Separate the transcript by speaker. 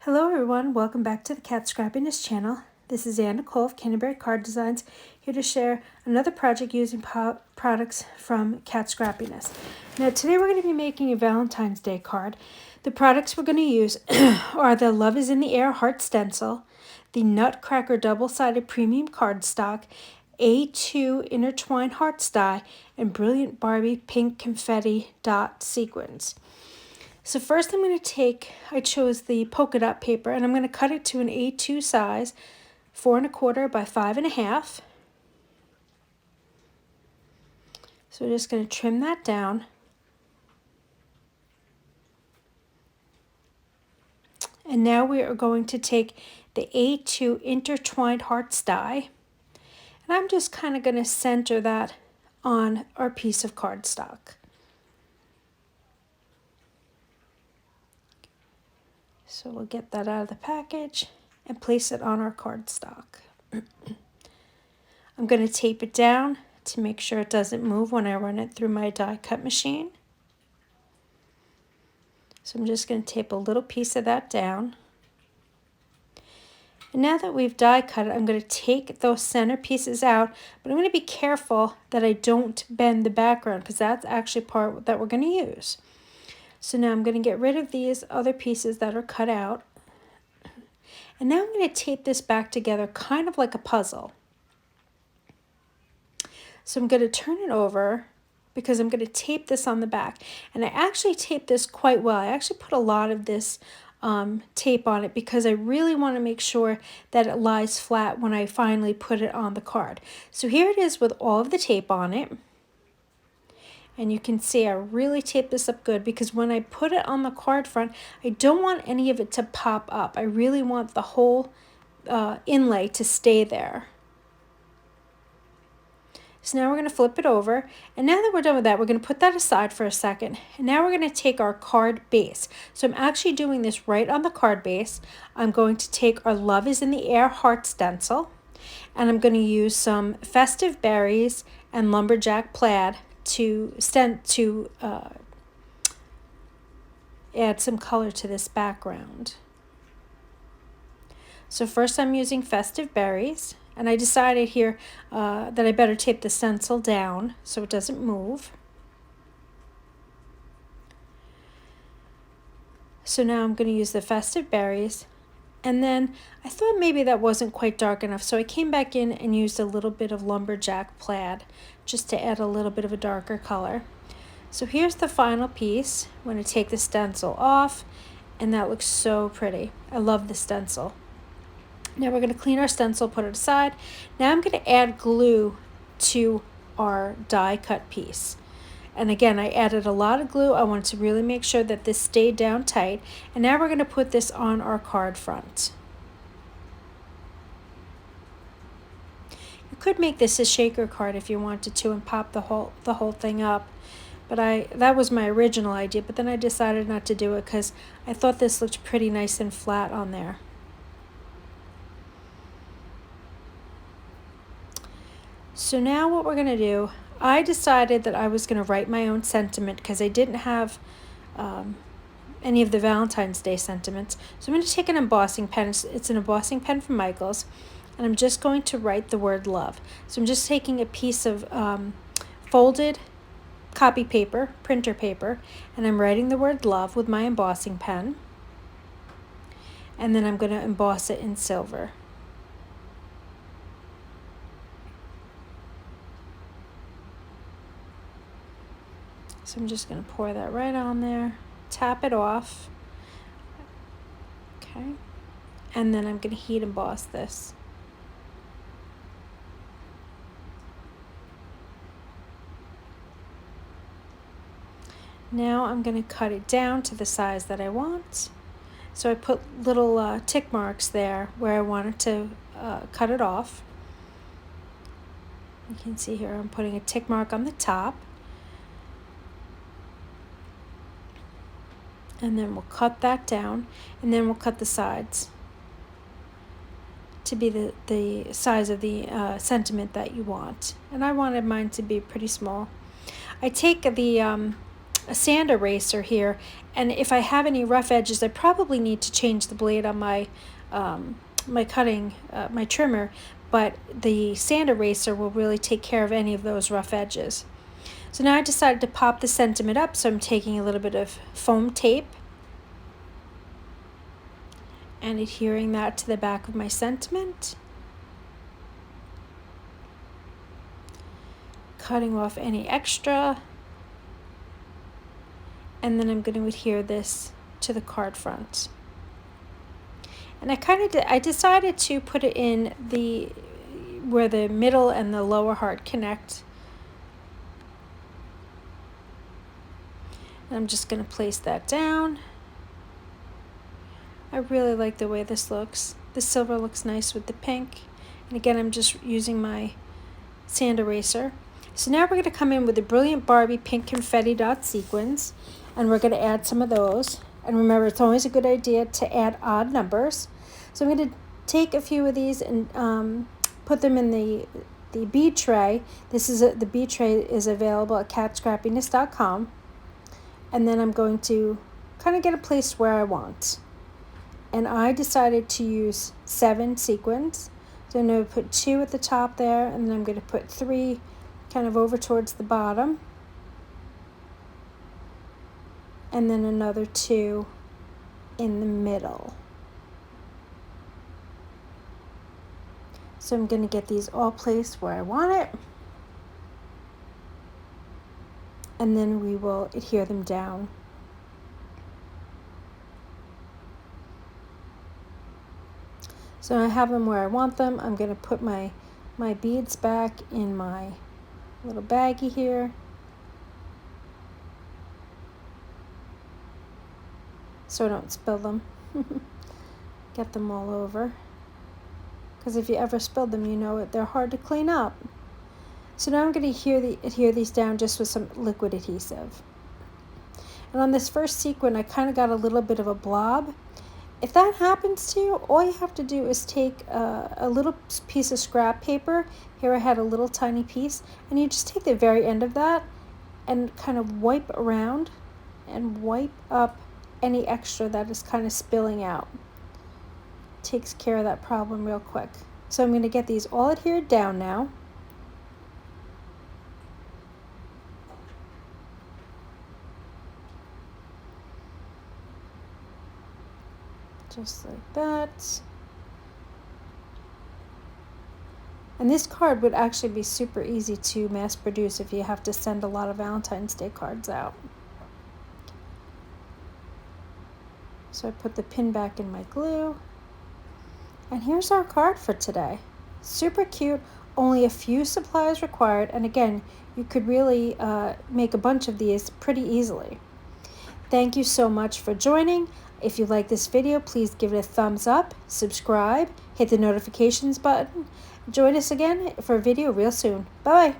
Speaker 1: Hello everyone, welcome back to the Cat Scrappiness channel. This is Ann Nicole of Canterbury Card Designs, here to share another project using products from Cat Scrappiness. Now today we're going to be making a Valentine's Day card. The products we're going to use are the Love is in the Air Heart Stencil, the Nutcracker Double-Sided Premium Cardstock, A2 Intertwined Hearts Die, and Brilliant Barbie Pink Confetti Dot Sequins. So first I chose the polka dot paper, and I'm going to cut it to an A2 size, 4 1/4 by 5 1/2. So we're just going to trim that down. And now we are going to take the A2 intertwined hearts die, and I'm just kind of going to center that on our piece of cardstock. So we'll get that out of the package and place it on our cardstock. I'm going to tape it down to make sure it doesn't move when I run it through my die cut machine. So I'm just going to tape a little piece of that down. And now that we've die cut it, I'm going to take those center pieces out, but I'm going to be careful that I don't bend the background because that's actually part that we're going to use. So now I'm going to get rid of these other pieces that are cut out. And now I'm going to tape this back together kind of like a puzzle. So I'm going to turn it over because I'm going to tape this on the back. And I actually taped this quite well. I actually put a lot of this tape on it because I really want to make sure that it lies flat when I finally put it on the card. So here it is with all of the tape on it. And you can see I really taped this up good because when I put it on the card front, I don't want any of it to pop up. I really want the whole inlay to stay there. So now we're going to flip it over. And now that we're done with that, we're going to put that aside for a second. And now we're going to take our card base. So I'm actually doing this right on the card base. I'm going to take our Love is in the Air Heart Stencil. And I'm going to use some Festive Berries and Lumberjack Plaid to add some color to this background. So first I'm using Festive Berries, and I decided here that I better tape the stencil down so it doesn't move. So now I'm going to use the Festive Berries, and then I thought maybe that wasn't quite dark enough, so I came back in and used a little bit of Lumberjack Plaid just to add a little bit of a darker color. So here's the final piece. I'm going to take the stencil off, and that looks so pretty. I love the stencil. Now we're going to clean our stencil, put it aside. Now I'm going to add glue to our die cut piece. And again, I added a lot of glue. I wanted to really make sure that this stayed down tight. And now we're going to put this on our card front. You could make this a shaker card if you wanted to and pop the whole thing up. But that was my original idea, but then I decided not to do it because I thought this looked pretty nice and flat on there. So now what we're going to do, I decided that I was going to write my own sentiment because I didn't have any of the Valentine's Day sentiments. So I'm going to take an embossing pen. It's an embossing pen from Michaels, and I'm just going to write the word love. So I'm just taking a piece of folded copy paper, printer paper, and I'm writing the word love with my embossing pen. And then I'm going to emboss it in silver. So I'm just going to pour that right on there, tap it off, okay, and then I'm going to heat emboss this. Now I'm going to cut it down to the size that I want. So I put little tick marks there where I wanted to cut it off. You can see here I'm putting a tick mark on the top. And then we'll cut that down, and then we'll cut the sides to be the size of the sentiment that you want. And I wanted mine to be pretty small. I take the sand eraser here, and if I have any rough edges, I probably need to change the blade on my my trimmer, but the sand eraser will really take care of any of those rough edges. So now I decided to pop the sentiment up, so I'm taking a little bit of foam tape and adhering that to the back of my sentiment, cutting off any extra, and then I'm going to adhere this to the card front. And I decided to put it in where the middle and the lower heart connect. And I'm just going to place that down. I really like the way this looks. The silver looks nice with the pink. And again, I'm just using my sand eraser. So now we're going to come in with the Brilliant Barbie pink confetti dot sequins, and we're going to add some of those. And remember, it's always a good idea to add odd numbers. So I'm going to take a few of these and put them in the bead tray. The bead tray is available at catscrappiness.com. And then I'm going to kind of get it placed where I want. And I decided to use 7 sequins. So I'm going to put 2 at the top there, and then I'm going to put 3 kind of over towards the bottom, and then another 2 in the middle. So I'm going to get these all placed where I want it, and then we will adhere them down. So I have them where I want them. I'm going to put my beads back in my little baggie here. So I don't spill them. Get them all over. Because if you ever spill them, you know they're hard to clean up. So now I'm going to adhere these down just with some liquid adhesive. And on this first sequin, I kind of got a little bit of a blob. If that happens to you, all you have to do is take a little piece of scrap paper. Here I had a little tiny piece, and you just take the very end of that and kind of wipe around and wipe up any extra that is kind of spilling out. Takes care of that problem real quick. So I'm going to get these all adhered down now. Just like that. And this card would actually be super easy to mass produce if you have to send a lot of Valentine's Day cards out. So I put the pin back in my glue. And here's our card for today. Super cute, only a few supplies required. And again, you could really make a bunch of these pretty easily. Thank you so much for joining. If you like this video, please give it a thumbs up, subscribe, hit the notifications button. Join us again for a video real soon. Bye-bye.